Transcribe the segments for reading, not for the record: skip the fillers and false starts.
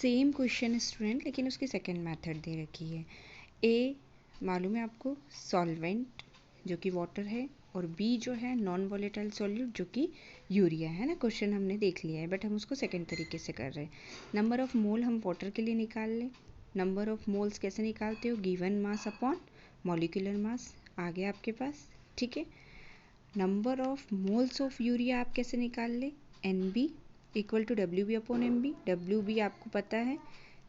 Same question student, लेकिन उसकी second method दे रखी है। ए मालूम है आपको सॉल्वेंट जो कि वाटर है, और बी जो है नॉन वॉलेटाइल सॉल्यूट जो कि यूरिया है ना। क्वेश्चन हमने देख लिया है, बट हम उसको सेकंड तरीके से कर रहे हैं। नंबर ऑफ मोल हम वाटर के लिए निकाल लें। नंबर ऑफ मोल्स कैसे निकालते हो? Given mass upon molecular mass आ गया आपके पास, ठीक है। Number of moles of urea आप कैसे निकाल ले? N B equal to W B upon M B. W B आपको पता है,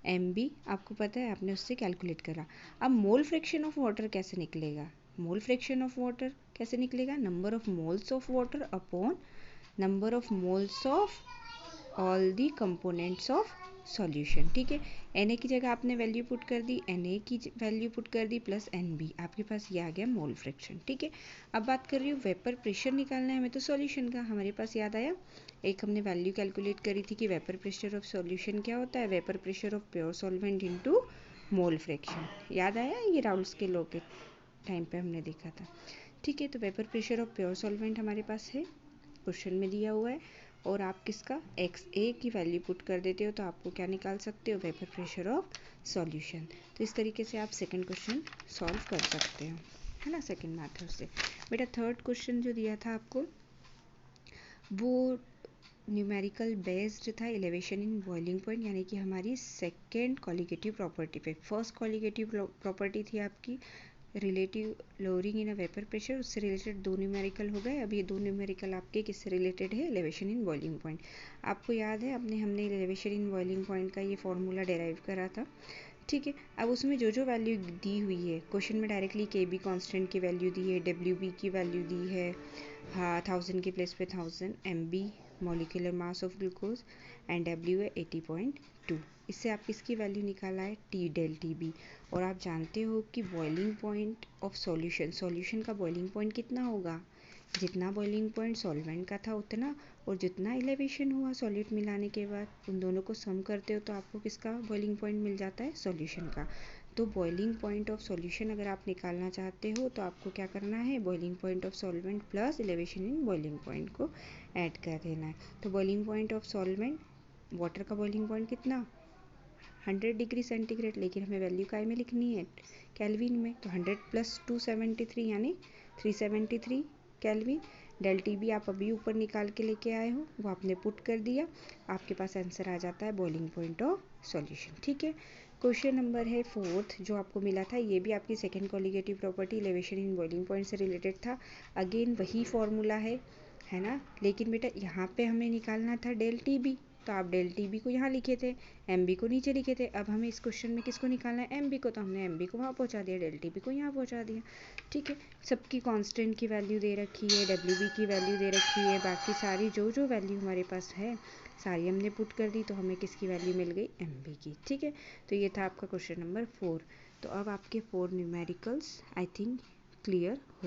एम बी आपको पता है, आपने उससे कैलकुलेट करा। अब मोल फ्रैक्शन ऑफ वाटर कैसे निकलेगा? मोल फ्रैक्शन ऑफ वाटर कैसे निकलेगा? Number of moles of water upon number of moles of all the components of solution, ठीक है। Na की जगह आपने वैल्यू पुट कर दी, Na की वैल्यू पुट कर दी प्लस Nb, आपके पास ये आ गया मोल फ्रैक्शन, ठीक है। अब बात कर रही हूँ वेपर प्रेशर निकालना है हमें तो सॉल्यूशन का। हमारे पास याद आया, एक हमने वैल्यू कैलकुलेट करी थी कि वेपर प्रेशर ऑफ सॉल्यूशन क्या होता है? Vapour pressure of pure solvent into mole fraction. याद आया? ये राउल्स के लॉ के टाइम पे हमने देखा था, ठीक है। तो vapour pressure of pure solvent हमारे पास है, क्वेश्चन में दिया हुआ है, और आप किसका XA की वैल्यू पुट कर देते हो तो आपको क्या निकाल सकते हो? Vapour pressure of solution. तो इस तरीके से आप सेकंड क्वेश्चन सॉल्व कर सकते हो, है ना, सेकंड मेथड से। बेटा थर्ड क्वेश्चन जो दिया था आपको वो न्यूमेरिकल बेस्ड था, एलिवेशन इन बॉइलिंग पॉइंट, यानी कि हमारी सेकेंड कॉलिगेटिव प्रॉपर्टी पे। फर्स्ट कॉलिगेटिव प्रॉपर्टी थी आपकी relative lowering in a vapour pressure, उससे रिलेटेड दो न्यूमेरिकल हो गए। अब ये दो न्यूमेरिकल आपके किससे रिलेटेड है? Elevation in boiling point. आपको याद है हमने एलिवेशन इन बॉइलिंग पॉइंट का ये फॉर्मूला डेराइव करा था, ठीक है। अब उसमें जो जो वैल्यू दी हुई है क्वेश्चन में, डायरेक्टली KB कांस्टेंट की वैल्यू दी है, WB की वैल्यू दी है, हाँ 1000 की प्लेस पे 1000, MB molecular mass of glucose, and W है 80.2। इससे आप किसकी वैल्यू निकाला है? T डेल TB। और आप जानते हो कि बॉइलिंग पॉइंट ऑफ सॉल्यूशन का बॉइलिंग पॉइंट कितना होगा? जितना बॉइलिंग पॉइंट सॉल्वेंट का था उतना, और जितना एलिवेशन हुआ सॉल्यूट मिलाने के बाद, उन दोनों को सम करते हो तो आपको किसका बॉइलिंग पॉइंट मिल जाता है? सॉल्यूशन का। तो बॉइलिंग पॉइंट ऑफ सॉल्यूशन अगर आप निकालना चाहते हो तो आपको क्या करना है? Boiling point of solvent plus elevation in boiling point को ऐड कर देना है। तो boiling point of solvent, water का बॉइलिंग पॉइंट कितना? 100 डिग्री सेंटीग्रेड, लेकिन हमें वैल्यू काय में लिखनी है? केल्विन में। तो 100 प्लस 273 यानी 373 केल्विन। डेल TB आप अभी ऊपर निकाल के लेके आए हो, वो आपने पुट कर दिया, आपके पास आंसर आ जाता है बॉइलिंग पॉइंट ऑफ सॉल्यूशन, ठीक है। क्वेश्चन नंबर है फोर्थ जो आपको मिला था, ये भी आपकी second colligative property elevation in boiling point से रिलेटेड था। अगेन वही फॉर्मूला है ना, लेकिन बेटा यहाँ पे हमें निकालना था डेल TB, तो आप डेल TB को यहाँ लिखे थे, MB को नीचे लिखे थे। अब हमें इस क्वेश्चन में किसको निकालना है? MB को, तो हमने MB को वहाँ पहुँचा दिया, डेल TB को यहाँ पहुँचा दिया, ठीक है। सबकी कांस्टेंट की वैल्यू दे रखी है, WB की वैल्यू दे रखी है, बाकी सारी जो जो वैल्यू हमारे पास है सारी हमने पुट कर दी, तो हमें किसकी वैल्यू मिल गई? MB की, ठीक है। तो ये था आपका क्वेश्चन नंबर 4। तो अब आपके 4 न्यूमेरिकल्स आई थिंक क्लियर हो